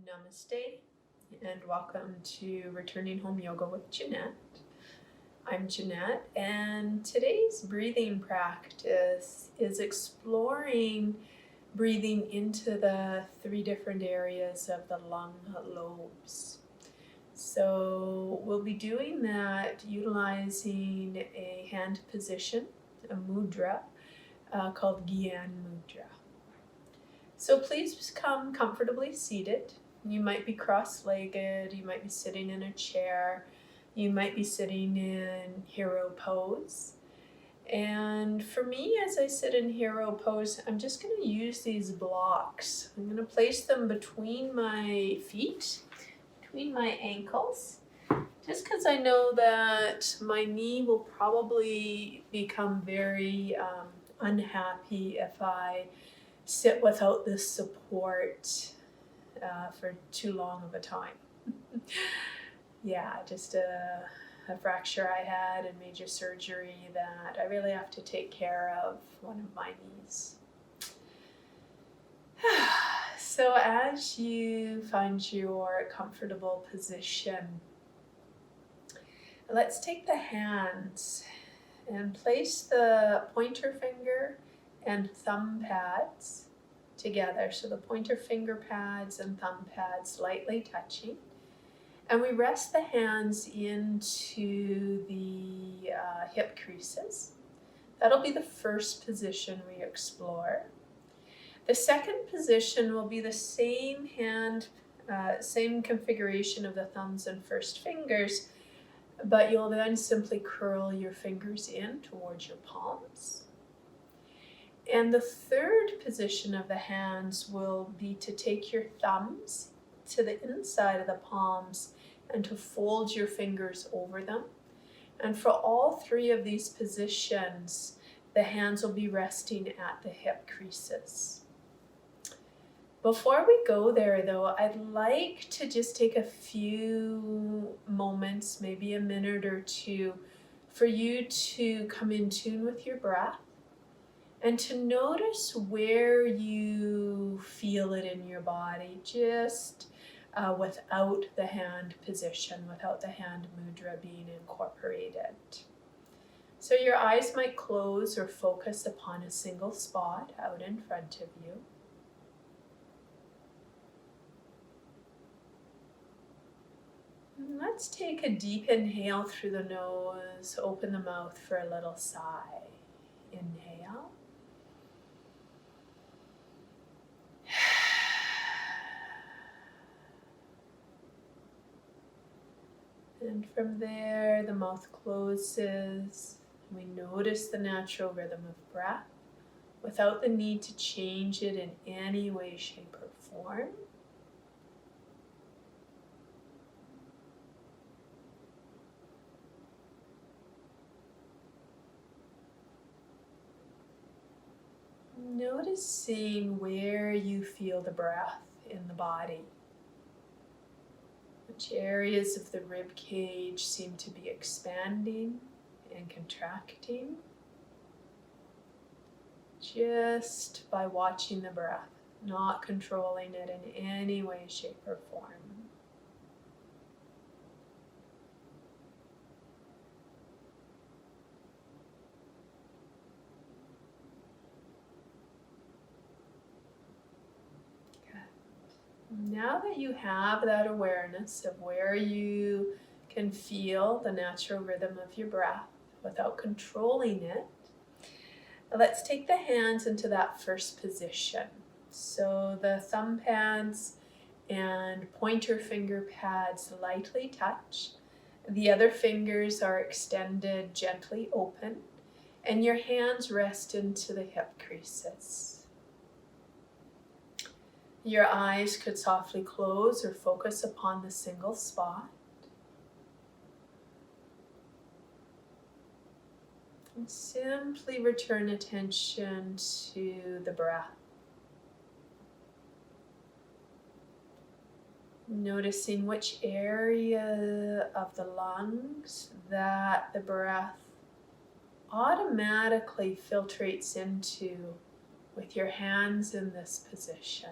Namaste and welcome to Returning Home Yoga with Jeanette. I'm Jeanette, and today's breathing practice is exploring breathing into the three different areas of the lung lobes. So we'll be doing that utilizing a hand position, a mudra called Gyan Mudra. So please come comfortably seated. You might be cross-legged, you might be sitting in a chair, you might be sitting in hero pose. And for me, as I sit in hero pose, I'm just going to use these blocks. I'm going to place them between my feet, between my ankles, just because I know that my knee will probably become very unhappy if I sit without this support for too long of a time. Yeah, just a fracture I had and major surgery that I really have to take care of one of my knees. So as you find your comfortable position, let's take the hands and place the pointer finger and thumb pads together. So the pointer finger pads and thumb pads lightly touching. And we rest the hands into the hip creases. That'll be the first position we explore. The second position will be the same hand, same configuration of the thumbs and first fingers, but you'll then simply curl your fingers in towards your palms. And the third position of the hands will be to take your thumbs to the inside of the palms and to fold your fingers over them. And for all three of these positions, the hands will be resting at the hip creases. Before we go there though, I'd like to just take a few moments, maybe a minute or two, for you to come in tune with your breath and to notice where you feel it in your body, just without the hand position, without the hand mudra being incorporated. So your eyes might close or focus upon a single spot out in front of you. Let's take a deep inhale through the nose, open the mouth for a little sigh. Inhale. And from there, the mouth closes. We notice the natural rhythm of breath without the need to change it in any way, shape, or form. Noticing where you feel the breath in the body. Which areas of the rib cage seem to be expanding and contracting? Just by watching the breath, not controlling it in any way, shape, or form. Now that you have that awareness of where you can feel the natural rhythm of your breath without controlling it, let's take the hands into that first position. So the thumb pads and pointer finger pads lightly touch. The other fingers are extended gently open, and your hands rest into the hip creases. Your eyes could softly close or focus upon the single spot. And simply return attention to the breath. Noticing which area of the lungs that the breath automatically filtrates into with your hands in this position.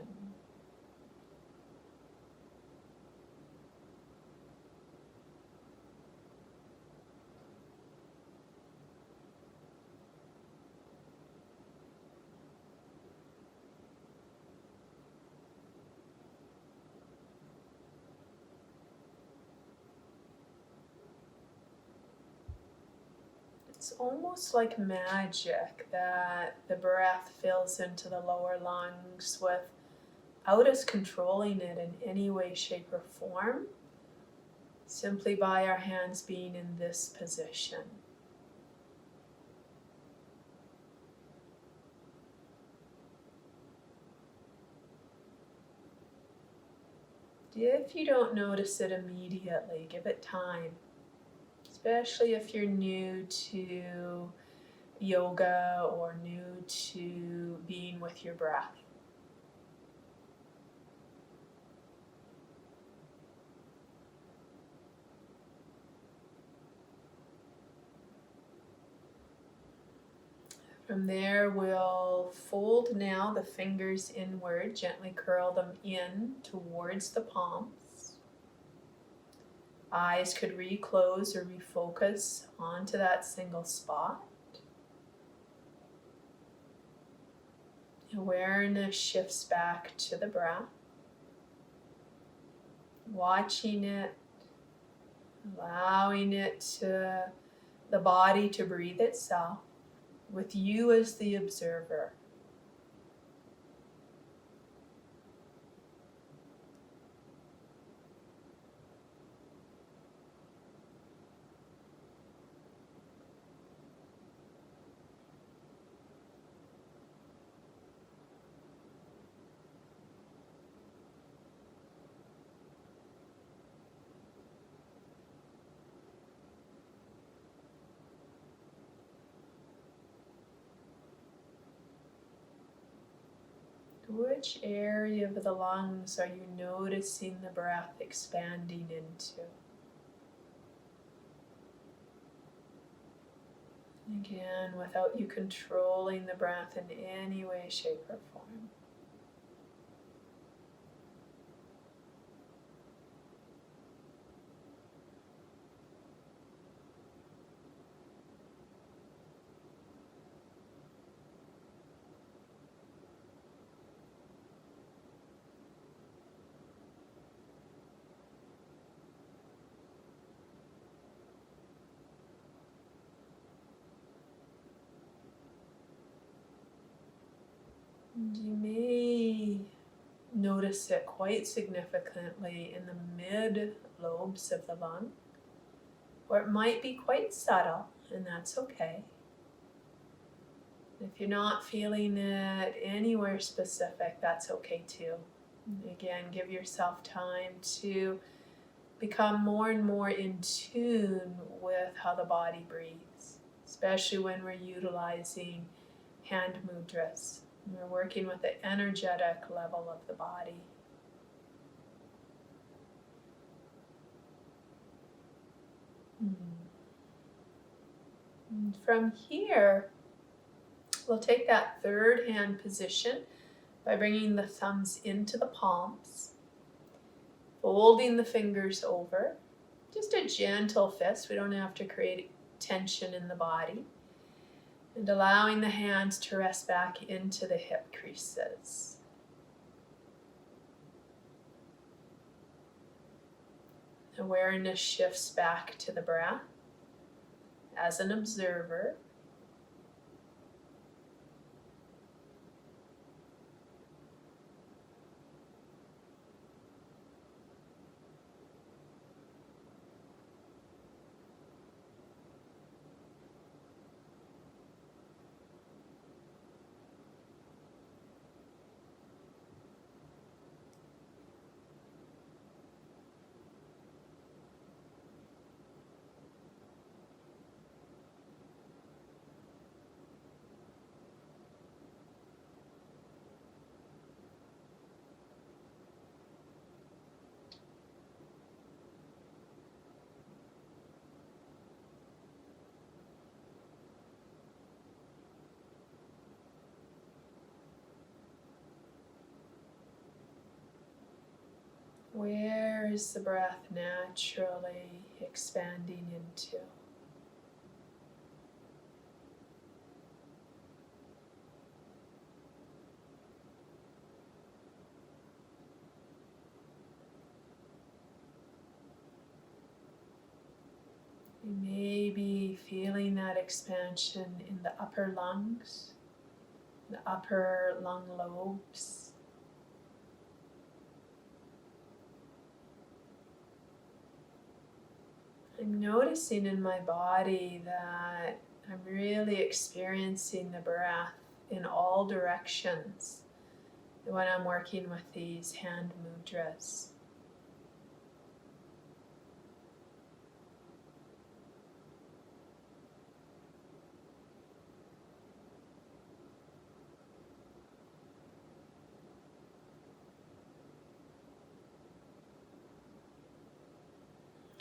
It's almost like magic that the breath fills into the lower lungs without us controlling it in any way, shape, or form, simply by our hands being in this position. If you don't notice it immediately, give it time, especially if you're new to yoga or new to being with your breath. From there, we'll fold now the fingers inward, gently curl them in towards the palms. Eyes could reclose or refocus onto that single spot. Awareness shifts back to the breath, watching it, allowing it to the body to breathe itself, with you as the observer. Which area of the lungs are you noticing the breath expanding into? Again, without you controlling the breath in any way, shape, or form. You may notice it quite significantly in the mid lobes of the lung, or it might be quite subtle, and that's okay. If you're not feeling it anywhere specific, that's okay too. Again, give yourself time to become more and more in tune with how the body breathes, especially when we're utilizing hand mudras. We're working with the energetic level of the body. And from here, we'll take that third hand position by bringing the thumbs into the palms, folding the fingers over, just a gentle fist. We don't have to create tension in the body. And allowing the hands to rest back into the hip creases. Awareness shifts back to the breath as an observer. Where is the breath naturally expanding into? You may be feeling that expansion in the upper lungs, the upper lung lobes. I'm noticing in my body that I'm really experiencing the breath in all directions when I'm working with these hand mudras.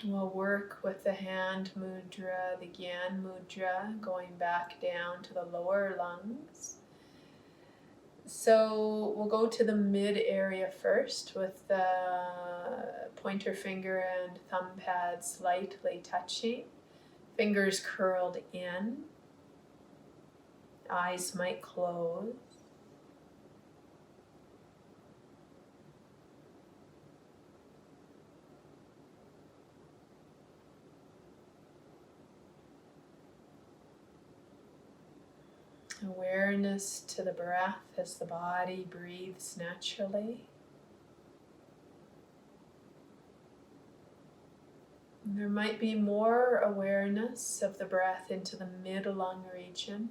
We'll work with the hand mudra, the Gyan mudra, going back down to the lower lungs. So we'll go to the mid area first with the pointer finger and thumb pads lightly touching, fingers curled in, eyes might close. Awareness to the breath as the body breathes naturally. And there might be more awareness of the breath into the mid-lung region.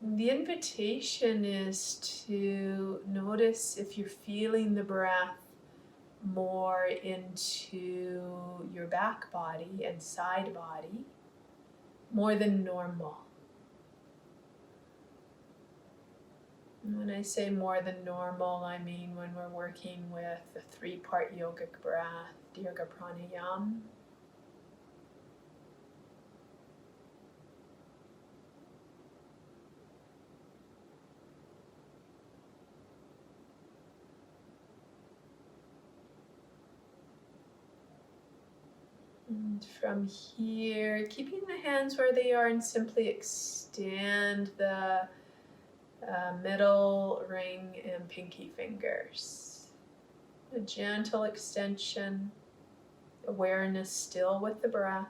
And the invitation is to notice if you're feeling the breath more into your back body and side body, more than normal. And when I say more than normal, I mean when we're working with the 3-part yogic breath, Dirga Pranayam. And from here, keeping the hands where they are and simply extend the middle ring and pinky fingers. A gentle extension, awareness still with the breath.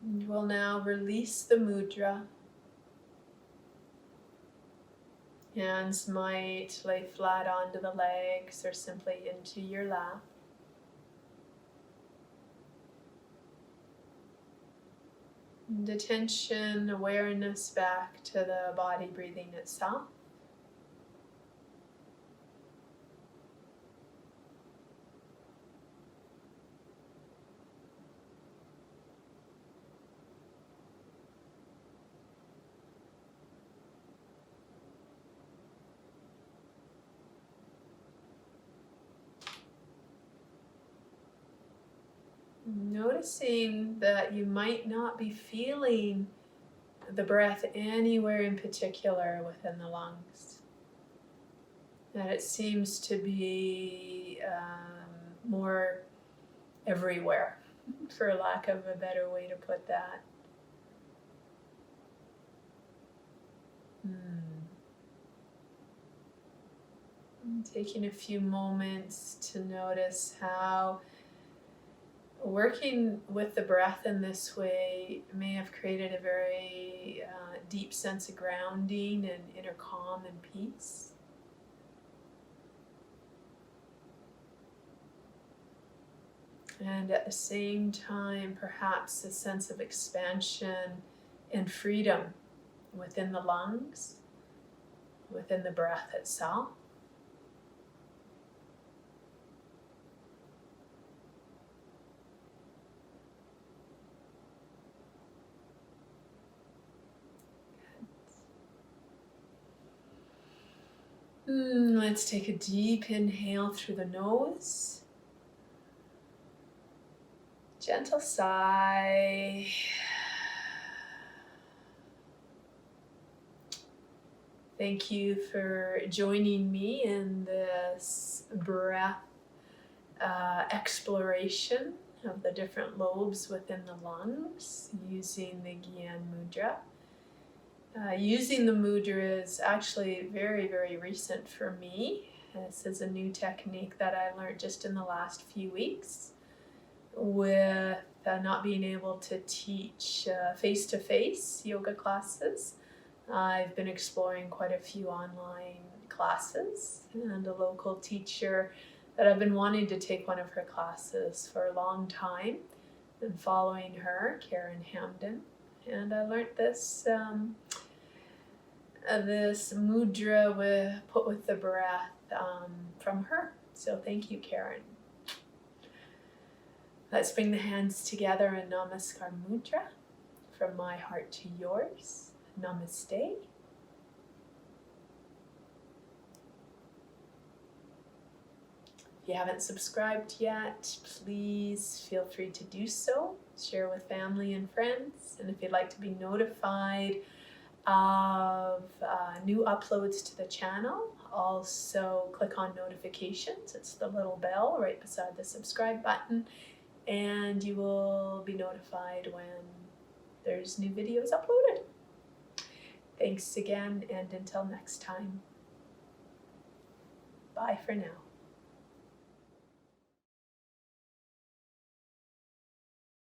And we'll now release the mudra. Hands might lay flat onto the legs or simply into your lap. And attention, awareness back to the body breathing itself. Noticing that you might not be feeling the breath anywhere in particular within the lungs. That it seems to be more everywhere, for lack of a better way to put that. Taking a few moments to notice how working with the breath in this way may have created a very deep sense of grounding and inner calm and peace. And at the same time, perhaps a sense of expansion and freedom within the lungs, within the breath itself. Let's take a deep inhale through the nose. Gentle sigh. Thank you for joining me in this breath exploration of the different lobes within the lungs using the Gyan Mudra. Using the mudra is actually very, very recent for me. This is a new technique that I learned just in the last few weeks with not being able to teach face-to-face yoga classes. I've been exploring quite a few online classes, and a local teacher that I've been wanting to take one of her classes for a long time, and following her, Karen Hamden, and I learned this this mudra put with the breath from her. So thank you, Karen. Let's bring the hands together in Namaskar Mudra, from my heart to yours. Namaste. If you haven't subscribed yet, please feel free to do so. Share with family and friends. And if you'd like to be notified of new uploads to the channel, also click on notifications. It's the little bell right beside the subscribe button, and you will be notified when there's new videos uploaded. Thanks again, and until next time, bye for now.